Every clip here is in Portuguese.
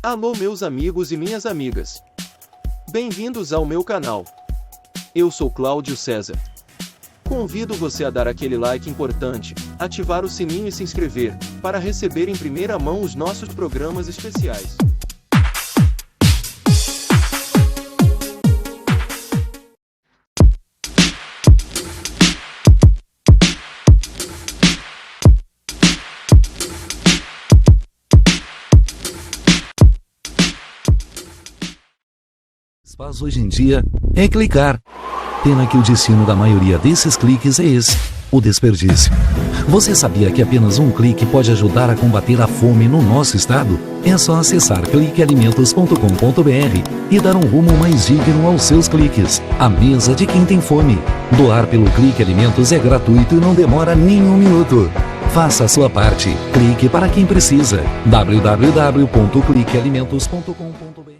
Alô meus amigos e minhas amigas. Bem-vindos ao meu canal. Eu sou Cláudio César. Convido você a dar aquele like importante, ativar o sininho e se inscrever, para receber em primeira mão os nossos programas especiais. Faz hoje em dia é clicar. Pena que o destino da maioria desses cliques é esse, o desperdício. Você sabia que apenas um clique pode ajudar a combater a fome no nosso estado? É só acessar cliquealimentos.com.br e dar um rumo mais digno aos seus cliques. A mesa de quem tem fome. Doar pelo Clique Alimentos é gratuito e não demora nem um minuto. Faça a sua parte. Clique para quem precisa. www.cliquealimentos.com.br.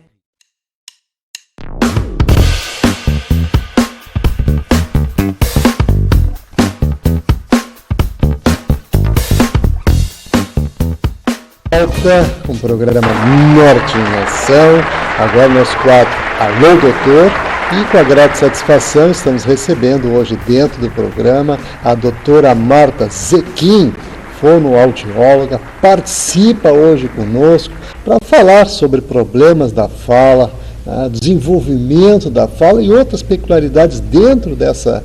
Volta com o programa Norte em Ação, agora nosso quadro Alô Doutor, e com a grande satisfação estamos recebendo hoje dentro do programa a doutora Marta Zequim, fonoaudióloga, participa hoje conosco para falar sobre problemas da fala, desenvolvimento da fala e outras peculiaridades dentro dessa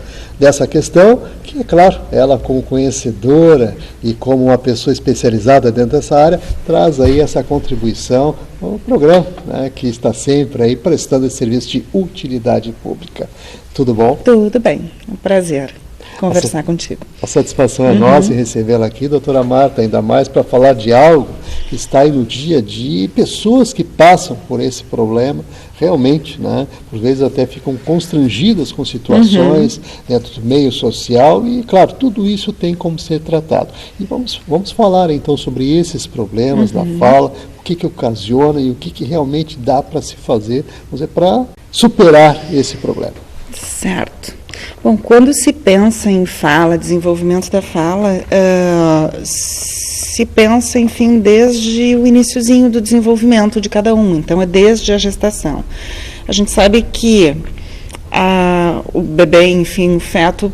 questão, que é claro, ela como conhecedora e como uma pessoa especializada dentro dessa área, traz aí essa contribuição ao programa, que está sempre aí prestando esse serviço de utilidade pública. Tudo bom? Tudo bem, é um prazer conversar contigo. A satisfação é nossa em recebê-la aqui, doutora Marta, ainda mais para falar de algo que está aí no dia a dia, pessoas que passam por esse problema, realmente, por vezes até ficam constrangidas com situações dentro do meio social e, claro, tudo isso tem como ser tratado. E vamos falar então sobre esses problemas da fala, o que ocasiona e o que realmente dá para se fazer, para superar esse problema. Certo. Bom, quando se pensa em fala, desenvolvimento da fala, se pensa, enfim, desde o iniciozinho do desenvolvimento de cada um, então é desde a gestação. A gente sabe que o bebê, enfim, o feto,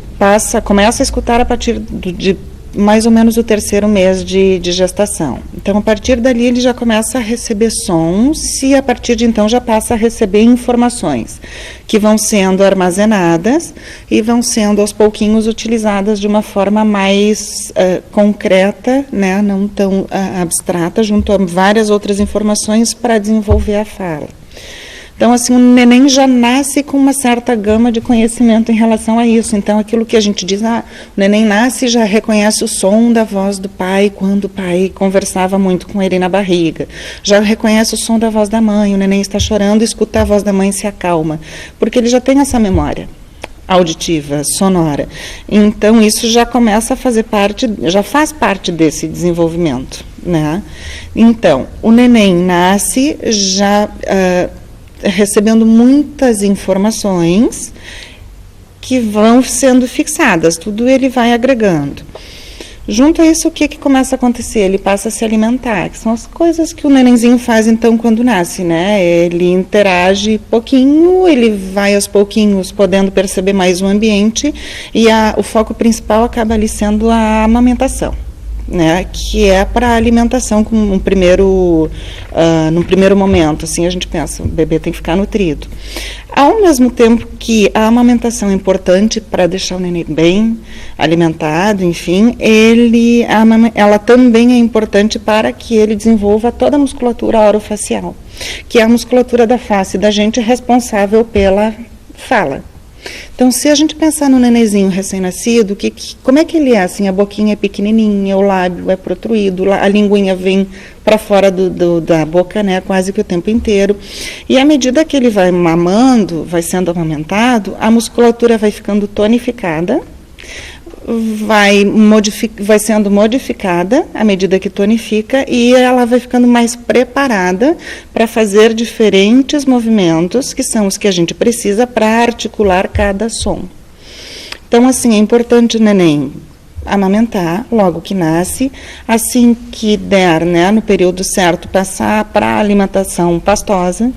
começa a escutar a partir de mais ou menos o 3º mês de gestação. Então, a partir dali, ele já começa a receber sons e, a partir de então, já passa a receber informações que vão sendo armazenadas e vão sendo, aos pouquinhos, utilizadas de uma forma mais concreta, não tão abstrata, junto a várias outras informações para desenvolver a fala. Então, assim, o neném já nasce com uma certa gama de conhecimento em relação a isso. Então, aquilo que a gente diz, o neném nasce e já reconhece o som da voz do pai quando o pai conversava muito com ele na barriga. Já reconhece o som da voz da mãe, o neném está chorando, escuta a voz da mãe e se acalma. Porque ele já tem essa memória auditiva, sonora. Então, isso já começa a fazer parte, já faz parte desse desenvolvimento, Então, o neném nasce já recebendo muitas informações que vão sendo fixadas, tudo ele vai agregando. Junto a isso, o que começa a acontecer? Ele passa a se alimentar, que são as coisas que o nenenzinho faz, então, quando nasce, Ele interage pouquinho, ele vai aos pouquinhos podendo perceber mais o ambiente e o foco principal acaba ali sendo a amamentação. Que é para a alimentação num primeiro momento, assim a gente pensa, o bebê tem que ficar nutrido. Ao mesmo tempo que a amamentação é importante para deixar o neném bem alimentado, enfim, ela também é importante para que ele desenvolva toda a musculatura orofacial, que é a musculatura da face da gente responsável pela fala. Então, se a gente pensar no nenenzinho recém-nascido, como é que ele é? Assim, a boquinha é pequenininha, o lábio é protruído, a linguinha vem para fora da boca, quase que o tempo inteiro. E à medida que ele vai mamando, vai sendo amamentado, a musculatura vai ficando tonificada, vai sendo modificada à medida que tonifica e ela vai ficando mais preparada para fazer diferentes movimentos, que são os que a gente precisa para articular cada som. Então, assim, é importante o neném amamentar logo que nasce, assim que der, né, no período certo, passar para a alimentação pastosa,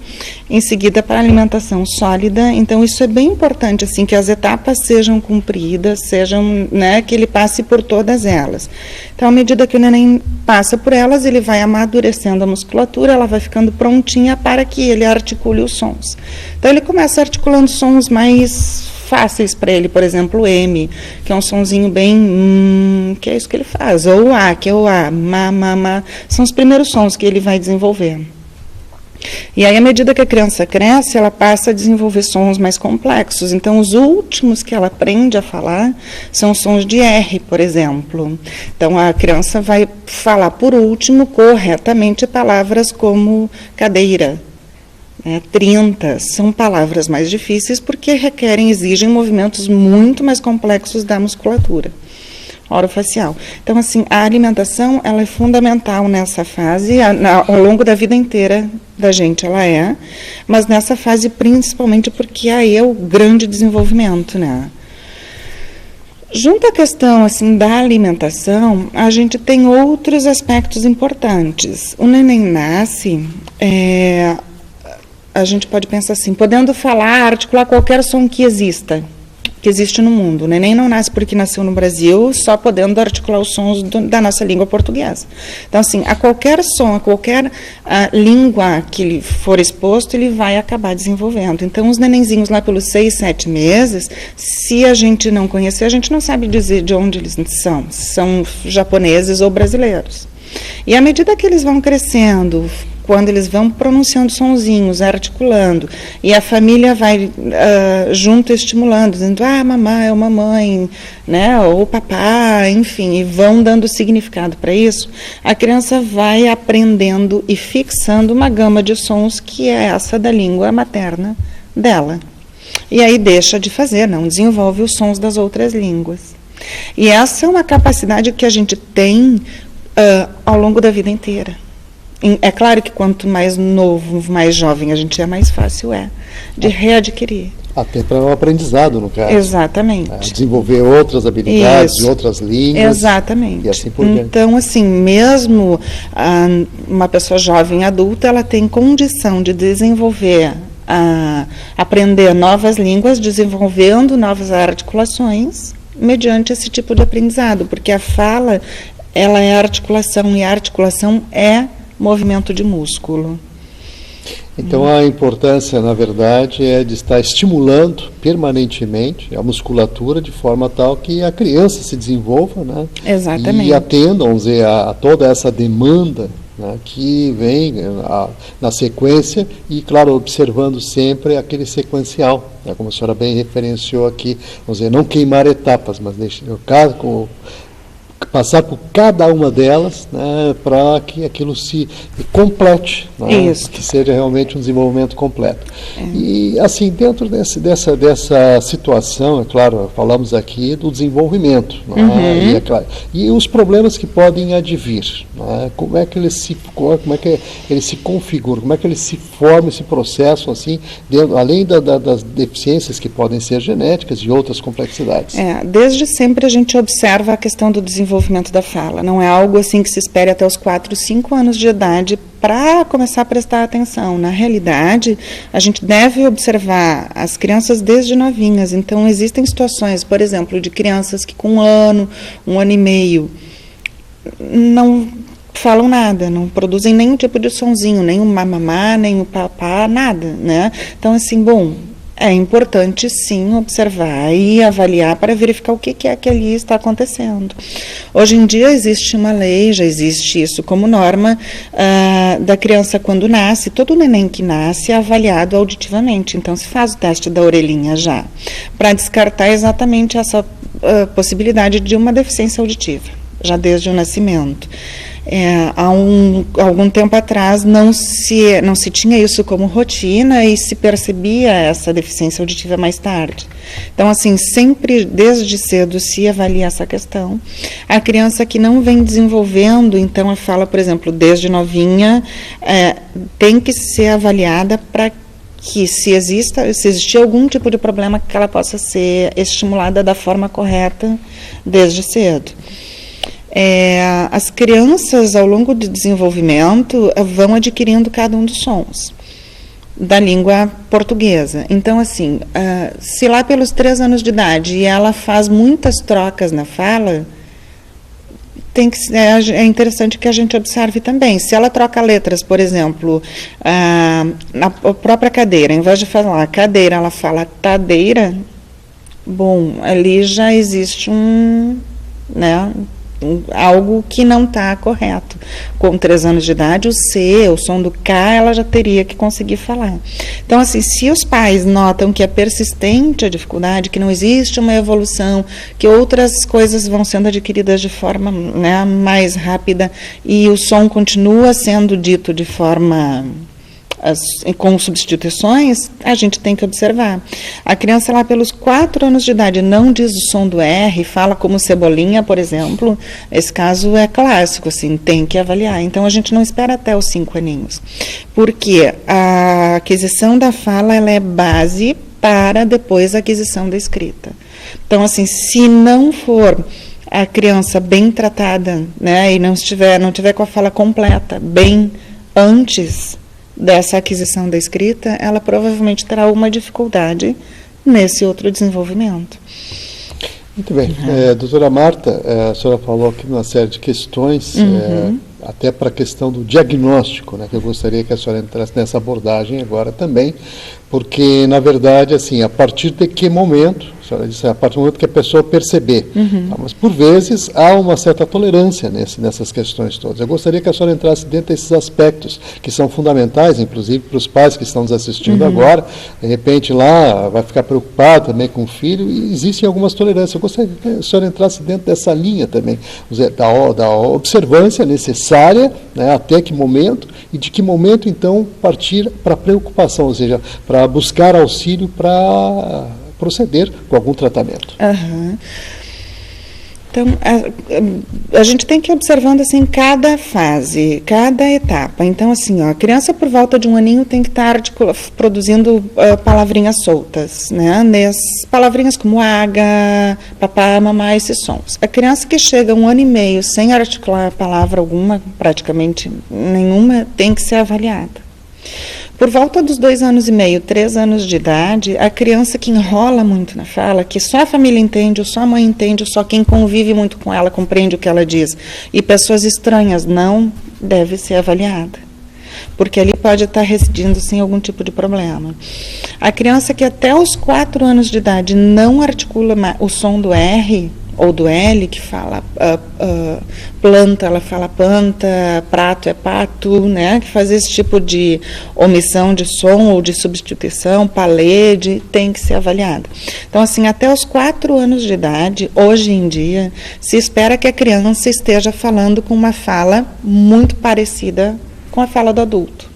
em seguida para a alimentação sólida. Então isso é bem importante, assim, que as etapas sejam cumpridas, sejam, né, que ele passe por todas elas. Então, à medida que o neném passa por elas, ele vai amadurecendo a musculatura, ela vai ficando prontinha para que ele articule os sons. Então ele começa articulando sons mais fáceis para ele, por exemplo, o M, que é um sonzinho bem, que é isso que ele faz, ou o A, que é o A, ma, são os primeiros sons que ele vai desenvolver. E aí, à medida que a criança cresce, ela passa a desenvolver sons mais complexos. Então, os últimos que ela aprende a falar são sons de R, por exemplo. Então, a criança vai falar, por último, corretamente palavras como cadeira, 30, são palavras mais difíceis porque exigem movimentos muito mais complexos da musculatura orofacial. Então, assim, a alimentação, ela é fundamental nessa fase, ao longo da vida inteira da gente ela é, mas nessa fase principalmente porque aí é o grande desenvolvimento, né? Junto à questão, assim, da alimentação, a gente tem outros aspectos importantes. O neném nasce, a gente pode pensar assim, podendo falar, articular qualquer som que existe no mundo. O neném não nasce porque nasceu no Brasil, só podendo articular os sons da nossa língua portuguesa. Então, assim, a qualquer som, a qualquer língua que ele for exposto, ele vai acabar desenvolvendo. Então, os nenenzinhos lá pelos 6, 7 meses, se a gente não conhecer, a gente não sabe dizer de onde eles são japoneses ou brasileiros. E à medida que eles vão crescendo, quando eles vão pronunciando sonzinhos, articulando, e a família vai junto estimulando, dizendo, mamãe ou mamãe, né, ou papá, enfim, e vão dando significado para isso, a criança vai aprendendo e fixando uma gama de sons que é essa da língua materna dela. E aí deixa de fazer, não desenvolve os sons das outras línguas. E essa é uma capacidade que a gente tem ao longo da vida inteira. É claro que quanto mais novo, mais jovem a gente é, mais fácil de readquirir. Até para o aprendizado, no caso. Exatamente. Desenvolver outras habilidades, de outras línguas. Exatamente. E assim por diante. Então, assim, mesmo uma pessoa jovem, adulta, ela tem condição de desenvolver, aprender novas línguas, desenvolvendo novas articulações, mediante esse tipo de aprendizado, porque a fala, ela é articulação, e a articulação é movimento de músculo. Então, a importância, na verdade, é de estar estimulando permanentemente a musculatura de forma tal que a criança se desenvolva, né? Exatamente. E atenda, vamos dizer, a toda essa demanda, né, que vem na sequência e, claro, observando sempre aquele sequencial, né, como a senhora bem referenciou aqui, vamos dizer, não queimar etapas, mas no caso, passar por cada uma delas, né, para que aquilo se complete, né, que seja realmente um desenvolvimento completo. E, assim, dentro dessa situação, é claro, falamos aqui do desenvolvimento, né, e os problemas que podem advir, né, como é que ele se configura, como é que ele se forma esse processo, assim, além das deficiências que podem ser genéticas e outras complexidades. Desde sempre a gente observa a questão do desenvolvimento da fala. Não é algo assim que se espere até os 4, 5 anos de idade para começar a prestar atenção. Na realidade, a gente deve observar as crianças desde novinhas. Então, existem situações, por exemplo, de crianças que com 1 ano e meio, não falam nada, não produzem nenhum tipo de sonzinho, nem o mamamá, nem o papá, nada, né? Então, assim, é importante, sim, observar e avaliar para verificar o que é que ali está acontecendo. Hoje em dia existe uma lei, já existe isso como norma, da criança quando nasce, todo neném que nasce é avaliado auditivamente. Então, se faz o teste da orelhinha já, para descartar exatamente essa possibilidade de uma deficiência auditiva, já desde o nascimento. Há algum tempo atrás não se tinha isso como rotina e se percebia essa deficiência auditiva mais tarde. Então, assim, sempre, desde cedo, se avalia essa questão. A criança que não vem desenvolvendo, então, a fala, por exemplo, desde novinha, tem que ser avaliada para que se existir algum tipo de problema, que ela possa ser estimulada da forma correta desde cedo. As crianças, ao longo do desenvolvimento, vão adquirindo cada um dos sons da língua portuguesa. Então, assim, se lá pelos 3 anos de idade ela faz muitas trocas na fala, é interessante que a gente observe também. Se ela troca letras, por exemplo, na própria cadeira, em vez de falar cadeira, ela fala tadeira, bom, ali já existe algo que não está correto. Com 3 anos de idade, o C, o som do K, ela já teria que conseguir falar. Então, assim, se os pais notam que é persistente a dificuldade, que não existe uma evolução, que outras coisas vão sendo adquiridas de forma mais rápida e o som continua sendo dito de forma com substituições, a gente tem que observar. A criança lá pelos 4 anos de idade não diz o som do R, fala como cebolinha, por exemplo, esse caso é clássico, assim, tem que avaliar. Então, a gente não espera até os 5 aninhos, porque a aquisição da fala ela é base para depois a aquisição da escrita. Então, assim, se não for a criança bem tratada, e não tiver com a fala completa, bem antes dessa aquisição da escrita, ela provavelmente terá uma dificuldade nesse outro desenvolvimento. Muito bem. Doutora Marta, a senhora falou aqui uma série de questões, até para a questão do diagnóstico, que eu gostaria que a senhora entrasse nessa abordagem agora também, porque, na verdade, assim, a partir de que momento, a senhora disse, a partir do momento que a pessoa perceber, mas por vezes há uma certa tolerância nessas questões todas. Eu gostaria que a senhora entrasse dentro desses aspectos que são fundamentais, inclusive para os pais que estão nos assistindo agora, de repente lá vai ficar preocupado também com o filho, e existem algumas tolerâncias. Eu gostaria que a senhora entrasse dentro dessa linha também, da observância necessária, até que momento, e de que momento, então, partir para a preocupação, ou seja, para buscar auxílio para proceder com algum tratamento. Então, a gente tem que ir observando assim cada fase, cada etapa. Então, assim, a criança por volta de 1 aninho tem que estar produzindo palavrinhas soltas, palavrinhas como aga, papá, mamãe, esses sons. A criança que chega a 1 ano e meio sem articular palavra alguma, praticamente nenhuma, tem que ser avaliada. Por volta dos 2 anos e meio, 3 anos de idade, a criança que enrola muito na fala, que só a família entende, ou só a mãe entende, ou só quem convive muito com ela compreende o que ela diz, e pessoas estranhas não, deve ser avaliada, porque ali pode estar residindo sim algum tipo de problema. A criança que até os 4 anos de idade não articula o som do R ou do L, que fala planta, ela fala planta, prato é pato, que faz esse tipo de omissão de som ou de substituição, parede, tem que ser avaliada. Então, assim, até os 4 anos de idade, hoje em dia, se espera que a criança esteja falando com uma fala muito parecida com a fala do adulto.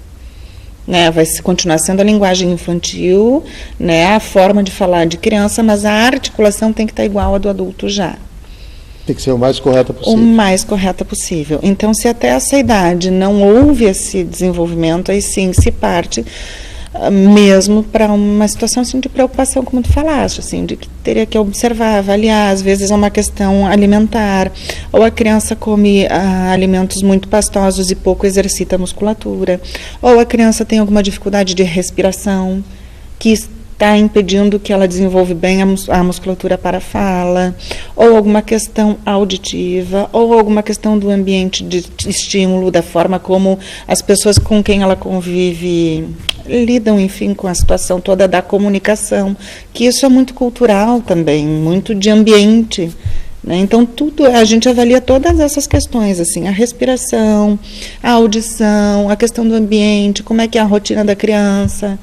Vai continuar sendo a linguagem infantil, a forma de falar de criança, mas a articulação tem que estar igual à do adulto já. Tem que ser o mais correta possível. O mais correta possível. Então, se até essa idade não houve esse desenvolvimento, aí sim se parte mesmo para uma situação assim, de preocupação, como tu falaste, assim, de que teria que observar, avaliar, às vezes é uma questão alimentar, ou a criança come alimentos muito pastosos e pouco exercita a musculatura, ou a criança tem alguma dificuldade de respiração, que está impedindo que ela desenvolva bem a musculatura para a fala, ou alguma questão auditiva, ou alguma questão do ambiente de estímulo, da forma como as pessoas com quem ela convive lidam, enfim, com a situação toda da comunicação, que isso é muito cultural também, muito de ambiente. Então, tudo, a gente avalia todas essas questões, assim, a respiração, a audição, a questão do ambiente, como é que é a rotina da criança,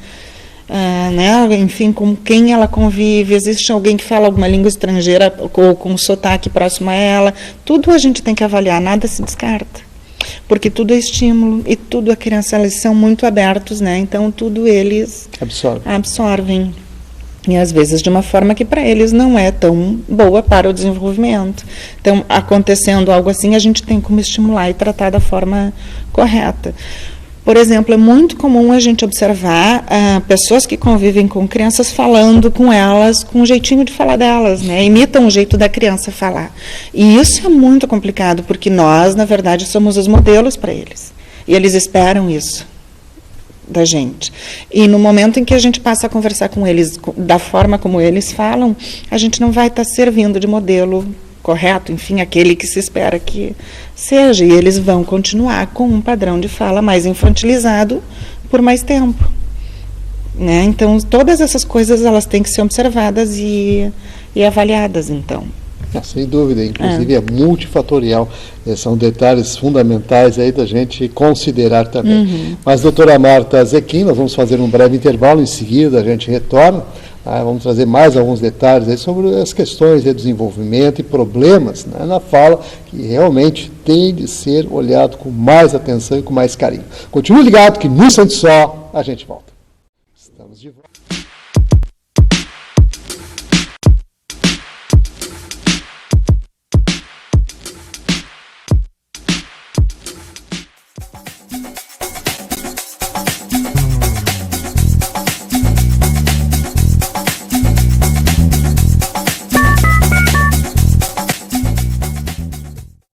enfim, com quem ela convive, existe alguém que fala alguma língua estrangeira ou com um sotaque próximo a ela, tudo a gente tem que avaliar, nada se descarta, porque tudo é estímulo e tudo a criança, eles são muito abertos, então tudo eles absorvem. E às vezes de uma forma que para eles não é tão boa para o desenvolvimento. Então, acontecendo algo assim, a gente tem como estimular e tratar da forma correta. Por exemplo, é muito comum a gente observar pessoas que convivem com crianças falando com elas, com um jeitinho de falar delas, né? Imitam o jeito da criança falar. E isso é muito complicado, porque nós, na verdade, somos os modelos para eles. E eles esperam isso da gente. E no momento em que a gente passa a conversar com eles da forma como eles falam, a gente não vai estar servindo de modelo correto, enfim, aquele que se espera que seja, e eles vão continuar com um padrão de fala mais infantilizado por mais tempo, né? Então, todas essas coisas, elas têm que ser observadas e avaliadas, então. Sem dúvida, inclusive é multifatorial, são detalhes fundamentais aí da gente considerar também. Mas, doutora Marta Zequim, nós vamos fazer um breve intervalo, em seguida a gente retorna. Vamos trazer mais alguns detalhes aí sobre as questões de desenvolvimento e problemas, né, na fala, que realmente tem de ser olhado com mais atenção e com mais carinho. Continue ligado que no instante só a gente volta. Estamos de volta.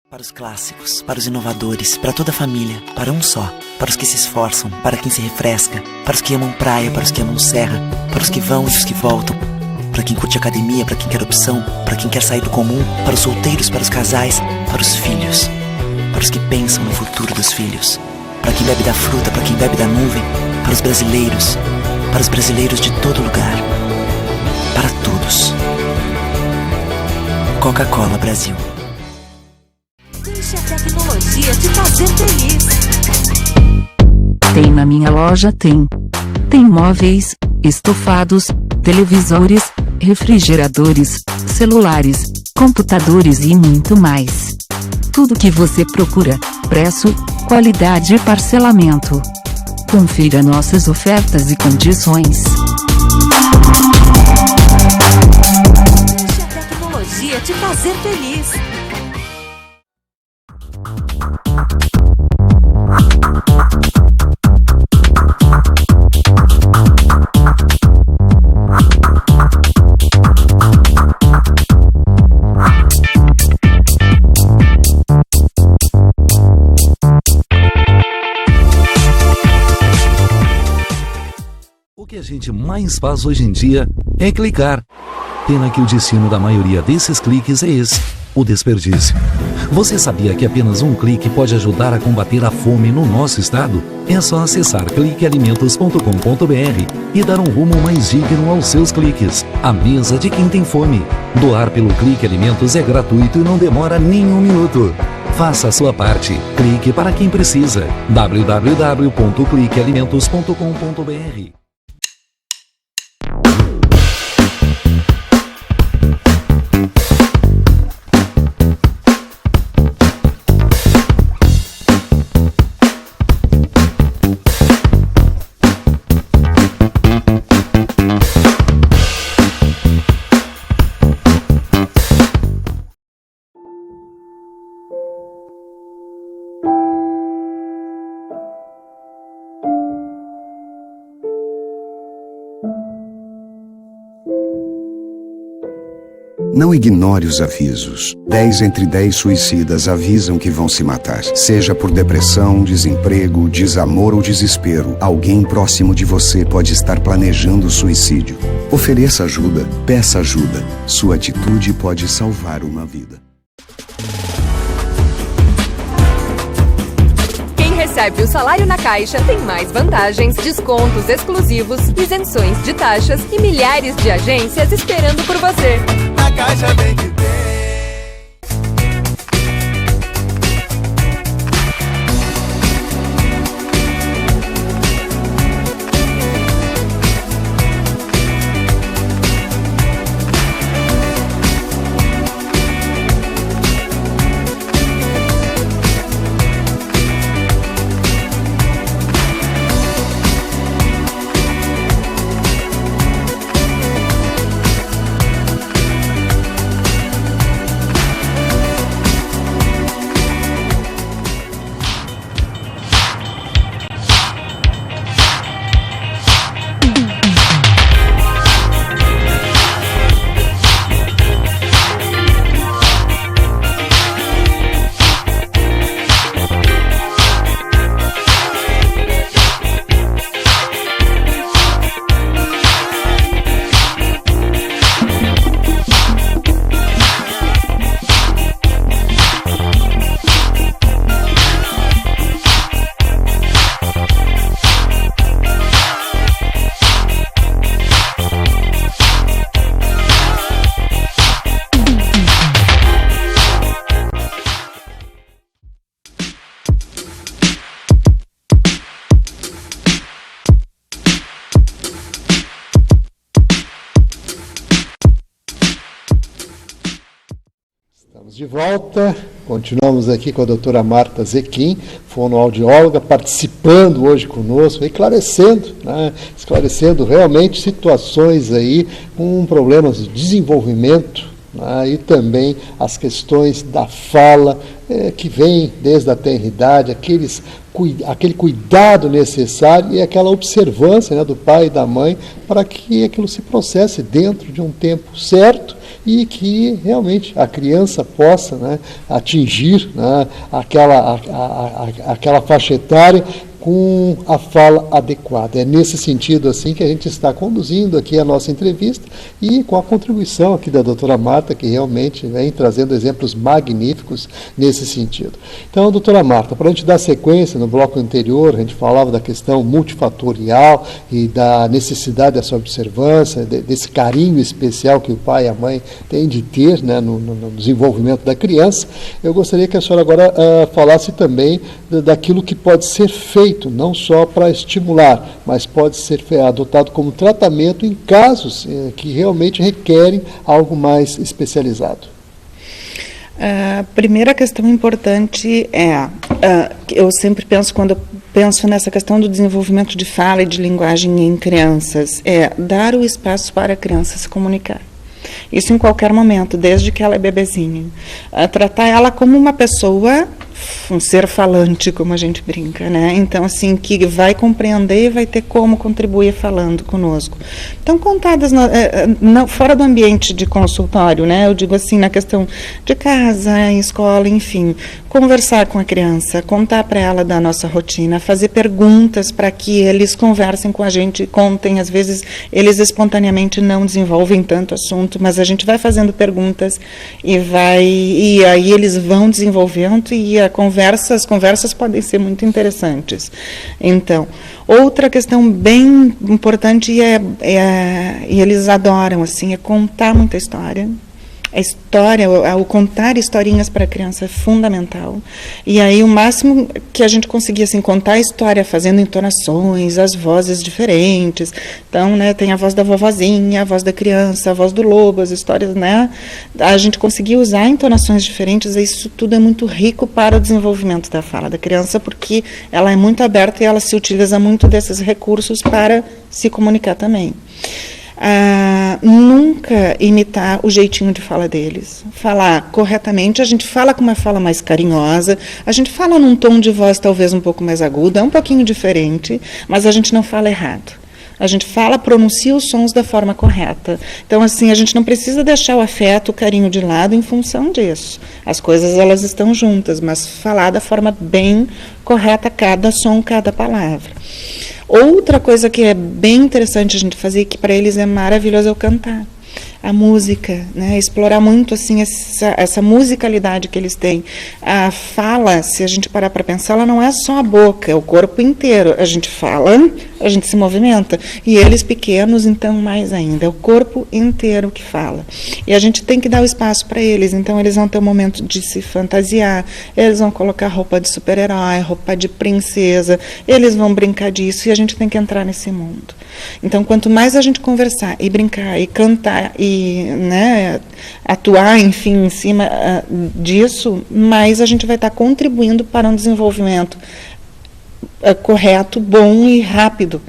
Para os clássicos, para os inovadores, para toda a família, para um só, para os que se esforçam, para quem se refresca, para os que amam praia, para os que amam serra, para os que vão e os que voltam, para quem curte academia, para quem quer opção, para quem quer sair do comum, para os solteiros, para os casais, para os filhos, para os que pensam no futuro dos filhos, para quem bebe da fruta, para quem bebe da nuvem, para os brasileiros de todo lugar, para todos. Coca-Cola Brasil. Deixe a tecnologia te fazer feliz. Tem na minha loja, tem. Tem móveis, estofados, televisores, refrigeradores, celulares, computadores e muito mais. Tudo que você procura, preço, qualidade e parcelamento. Confira nossas ofertas e condições. Deixe a tecnologia te fazer feliz. O que a gente mais faz hoje em dia é clicar. Pena que o destino da maioria desses cliques é esse, o desperdício. Você sabia que apenas um clique pode ajudar a combater a fome no nosso estado? É só acessar cliquealimentos.com.br e dar um rumo mais digno aos seus cliques. A mesa de quem tem fome. Doar pelo Clique Alimentos é gratuito e não demora nem um minuto. Faça a sua parte. Clique para quem precisa. www.cliquealimentos.com.br. Não ignore os avisos. 10 entre 10 suicidas avisam que vão se matar. Seja por depressão, desemprego, desamor ou desespero, alguém próximo de você pode estar planejando suicídio. Ofereça ajuda, peça ajuda. Sua atitude pode salvar uma vida. Quem recebe o salário na Caixa tem mais vantagens, descontos exclusivos, isenções de taxas e milhares de agências esperando por você. A Caixa vem que vem. De volta, continuamos aqui com a doutora Marta Zequim, fonoaudióloga, participando hoje conosco, esclarecendo realmente situações aí com problemas de desenvolvimento, e também as questões da fala, que vem desde a tenridade, aquele cuidado necessário e aquela observância, do pai e da mãe para que aquilo se processe dentro de um tempo certo e que realmente a criança possa atingir aquela faixa etária com a fala adequada. É nesse sentido assim que a gente está conduzindo aqui a nossa entrevista e com a contribuição aqui da doutora Marta, que realmente vem trazendo exemplos magníficos nesse sentido. Então, doutora Marta, para a gente dar sequência, no bloco anterior a gente falava da questão multifatorial e da necessidade dessa observância, desse carinho especial que o pai e a mãe têm de ter no desenvolvimento da criança. Eu gostaria que a senhora agora falasse também daquilo que pode ser feito, não só para estimular, mas pode ser adotado como tratamento em casos que realmente requerem algo mais especializado. A primeira questão importante eu sempre penso, quando eu penso nessa questão do desenvolvimento de fala e de linguagem em crianças, é dar o espaço para a criança se comunicar. Isso em qualquer momento, desde que ela é bebezinha. Tratar ela como uma pessoa, um ser falante, como a gente brinca, Então, assim, que vai compreender e vai ter como contribuir falando conosco. Então, contadas fora do ambiente de consultório, Eu digo assim, na questão de casa, escola, enfim, conversar com a criança, contar para ela da nossa rotina, fazer perguntas para que eles conversem com a gente, contem. Às vezes, eles espontaneamente não desenvolvem tanto assunto, mas a gente vai fazendo perguntas e aí eles vão desenvolvendo e as conversas podem ser muito interessantes. Então, outra questão bem importante e eles adoram, assim, é contar muita história. A história, o contar historinhas para a criança é fundamental. E aí o máximo que a gente conseguir assim, contar a história fazendo entonações, as vozes diferentes. Então, tem a voz da vovozinha, a voz da criança, a voz do lobo, as histórias, A gente conseguir usar entonações diferentes, isso tudo é muito rico para o desenvolvimento da fala da criança, porque ela é muito aberta e ela se utiliza muito desses recursos para se comunicar também. Nunca imitar o jeitinho de fala deles. Falar corretamente, a gente fala com uma fala mais carinhosa, a gente fala num tom de voz talvez um pouco mais agudo, é um pouquinho diferente, mas a gente não fala errado. A gente pronuncia os sons da forma correta. Então, assim, a gente não precisa deixar o afeto, o carinho de lado em função disso. As coisas, elas estão juntas, mas falar da forma bem correta, cada som, cada palavra. Outra coisa que é bem interessante a gente fazer, que para eles é maravilhoso, é o cantar. A música, explorar muito assim essa musicalidade que eles têm. A fala, se a gente parar para pensar, ela não é só a boca, é o corpo inteiro. A gente fala, a gente se movimenta. E eles pequenos, então, mais ainda. É o corpo inteiro que fala. E a gente tem que dar o espaço para eles. Então, eles vão ter um momento de se fantasiar, eles vão colocar roupa de super-herói, roupa de princesa, eles vão brincar disso e a gente tem que entrar nesse mundo. Então, quanto mais a gente conversar e brincar e cantar e atuar, enfim, em cima disso, mais a gente vai estar contribuindo para um desenvolvimento correto, bom e rápido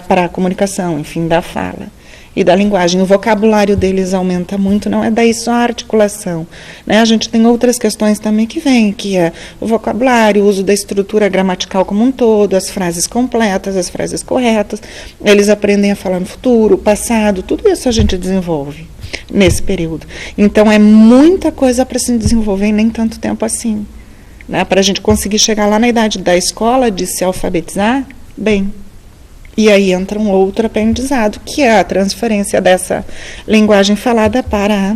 para a comunicação, enfim, da fala e da linguagem. O vocabulário deles aumenta muito, não é daí só a articulação. A gente tem outras questões também que vêm, que é o vocabulário, o uso da estrutura gramatical como um todo, as frases completas, as frases corretas. Eles aprendem a falar no futuro, passado, tudo isso a gente desenvolve nesse período. Então, é muita coisa para se desenvolver em nem tanto tempo assim. Para a gente conseguir chegar lá na idade da escola, de se alfabetizar, bem. E aí entra um outro aprendizado, que é a transferência dessa linguagem falada para a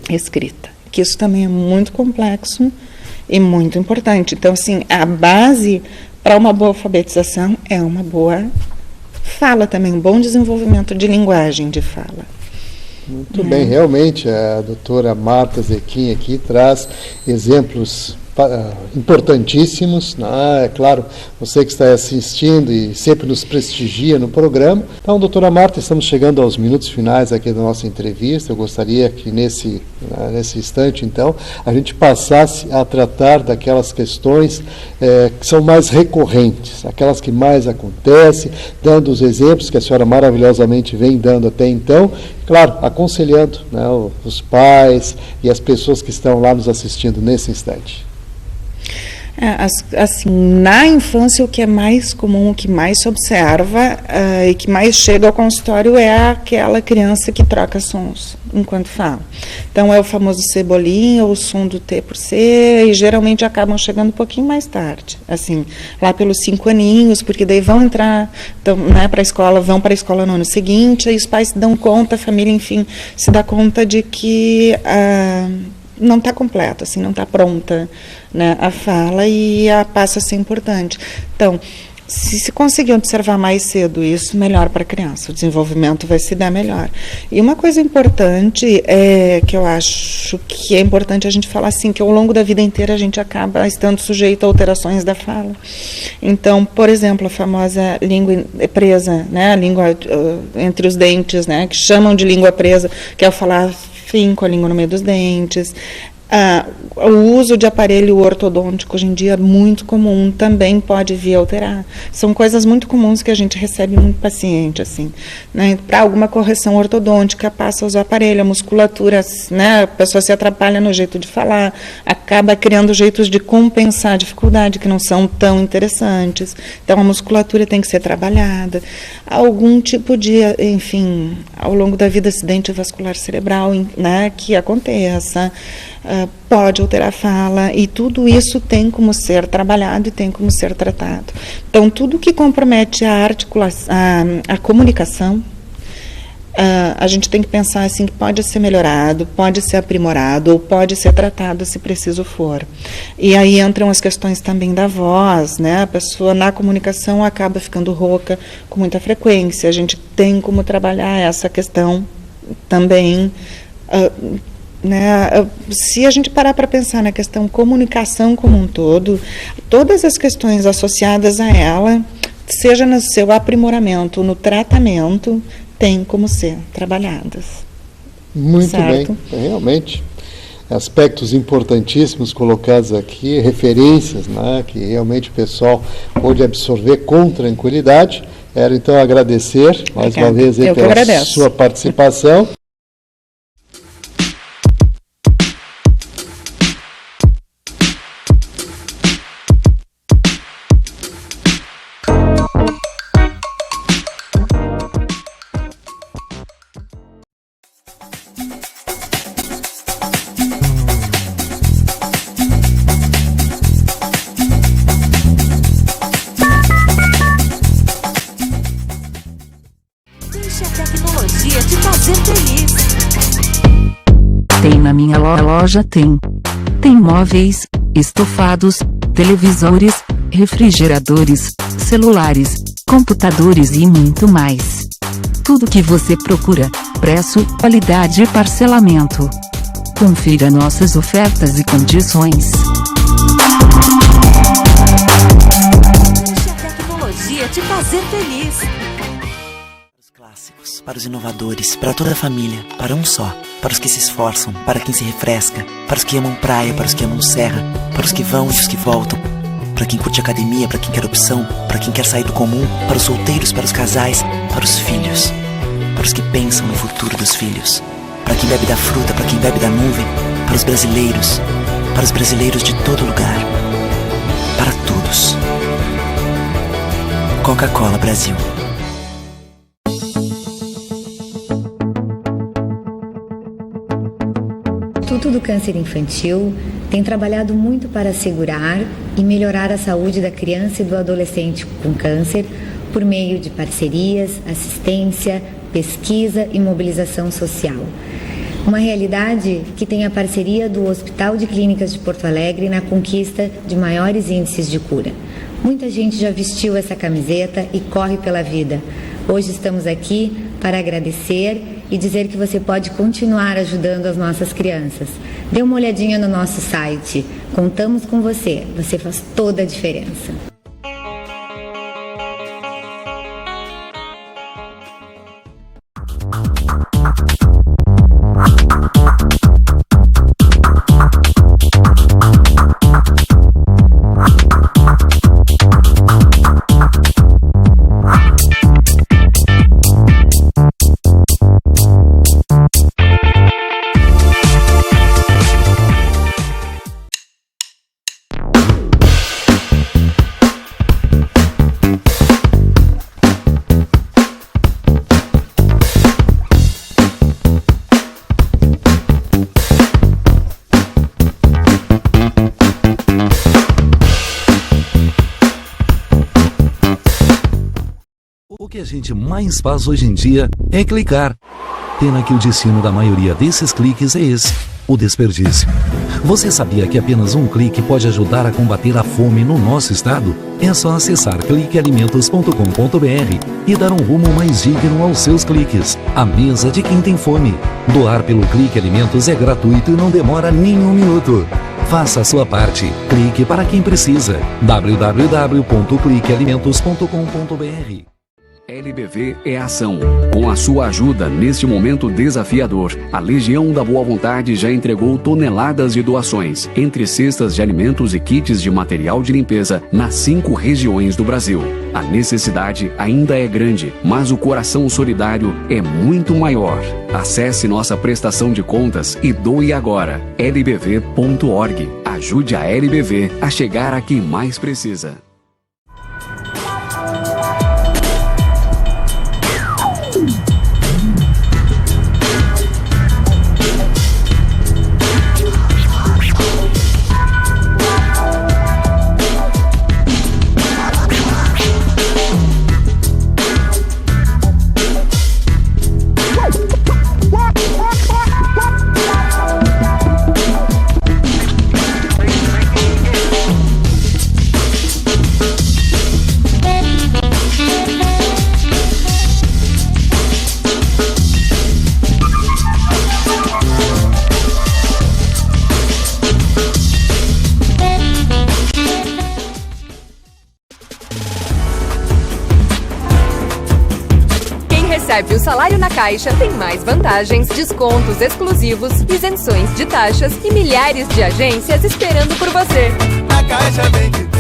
escrita. Que isso também é muito complexo e muito importante. Então, assim, a base para uma boa alfabetização é uma boa fala também, um bom desenvolvimento de linguagem de fala. Muito bem, realmente a doutora Marta Zequim aqui traz exemplos importantíssimos, né? É claro, você que está assistindo e sempre nos prestigia no programa. Então, doutora Marta, estamos chegando aos minutos finais aqui da nossa entrevista. Eu gostaria que nesse instante, então, a gente passasse a tratar daquelas questões que são mais recorrentes, aquelas que mais acontecem, dando os exemplos que a senhora maravilhosamente vem dando até então, claro, aconselhando, né, os pais e as pessoas que estão lá nos assistindo nesse instante. Assim, na infância, o que é mais comum, o que mais se observa e que mais chega ao consultório é aquela criança que troca sons enquanto fala. Então, é o famoso cebolinha, ou o som do T por C, e geralmente acabam chegando um pouquinho mais tarde, assim, lá pelos 5 aninhos, porque daí vão entrar, então, né, para a escola, vão para a escola no ano seguinte, aí os pais se dão conta, a família, enfim, se dá conta de que não está completa, assim, não está pronta, né, a fala, e passa a ser importante. Então, se conseguir observar mais cedo isso, melhor para a criança, o desenvolvimento vai se dar melhor. E uma coisa importante, que eu acho que é importante a gente falar assim, que ao longo da vida inteira a gente acaba estando sujeito a alterações da fala. Então, por exemplo, a famosa língua presa, né, a língua entre os dentes, né, que chamam de língua presa, que é o falar com a língua no meio dos dentes. O uso de aparelho ortodôntico hoje em dia é muito comum, também pode vir a alterar. São coisas muito comuns que a gente recebe muito paciente, assim, né? Para alguma correção ortodôntica, passa a usar aparelho, a musculatura, né? A pessoa se atrapalha no jeito de falar, acaba criando jeitos de compensar a dificuldade que não são tão interessantes. Então, a musculatura tem que ser trabalhada. Algum tipo de, enfim, ao longo da vida, acidente vascular cerebral, né, que aconteça, pode alterar a fala, e tudo isso tem como ser trabalhado e tem como ser tratado. Então, tudo que compromete a articulação, a comunicação, a gente tem que pensar assim, que pode ser melhorado, pode ser aprimorado, ou pode ser tratado se preciso for. E aí entram as questões também da voz, né? A pessoa na comunicação acaba ficando rouca com muita frequência. A gente tem como trabalhar essa questão também. Né, se a gente parar para pensar na questão comunicação como um todo, todas as questões associadas a ela, seja no seu aprimoramento, no tratamento, tem como ser trabalhadas. Muito certo? Bem, realmente. Aspectos importantíssimos colocados aqui, referências, né, que realmente o pessoal pôde absorver com tranquilidade. Quero então agradecer mais uma vez pela sua participação. Tem na minha loja, tem móveis, estofados, televisores, refrigeradores, celulares, computadores e muito mais. Tudo que você procura, preço, qualidade e parcelamento. Confira nossas ofertas e condições. Deixe a tecnologia te fazer feliz. Para os clássicos, para os inovadores, para toda a família, para um só. Para os que se esforçam, para quem se refresca, para os que amam praia, para os que amam serra, para os que vão e os que voltam, para quem curte academia, para quem quer opção, para quem quer sair do comum, para os solteiros, para os casais, para os filhos, para os que pensam no futuro dos filhos, para quem bebe da fruta, para quem bebe da nuvem, para os brasileiros de todo lugar, para todos. Coca-Cola Brasil. O Instituto do Câncer Infantil tem trabalhado muito para assegurar e melhorar a saúde da criança e do adolescente com câncer por meio de parcerias, assistência, pesquisa e mobilização social. Uma realidade que tem a parceria do Hospital de Clínicas de Porto Alegre na conquista de maiores índices de cura. Muita gente já vestiu essa camiseta e corre pela vida. Hoje estamos aqui para agradecer e dizer que você pode continuar ajudando as nossas crianças. Dê uma olhadinha no nosso site. Contamos com você. Você faz toda a diferença. O que a gente mais faz hoje em dia é clicar. Pena que o destino da maioria desses cliques é esse, o desperdício. Você sabia que apenas um clique pode ajudar a combater a fome no nosso estado? É só acessar cliquealimentos.com.br e dar um rumo mais digno aos seus cliques. A mesa de quem tem fome. Doar pelo Clique Alimentos é gratuito e não demora nem um minuto. Faça a sua parte. Clique para quem precisa. www.cliquealimentos.com.br. LBV é ação. Com a sua ajuda neste momento desafiador, a Legião da Boa Vontade já entregou toneladas de doações, entre cestas de alimentos e kits de material de limpeza, nas 5 regiões do Brasil. A necessidade ainda é grande, mas o coração solidário é muito maior. Acesse nossa prestação de contas e doe agora. lbv.org. Ajude a LBV a chegar a quem mais precisa. Recebe o salário na Caixa, tem mais vantagens, descontos exclusivos, isenções de taxas e milhares de agências esperando por você. Na Caixa vem que tem.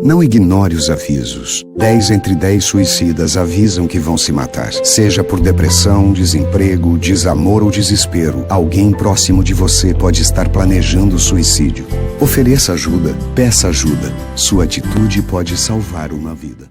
Não ignore os avisos. 10 entre 10 suicidas avisam que vão se matar. Seja por depressão, desemprego, desamor ou desespero, alguém próximo de você pode estar planejando suicídio. Ofereça ajuda, peça ajuda. Sua atitude pode salvar uma vida.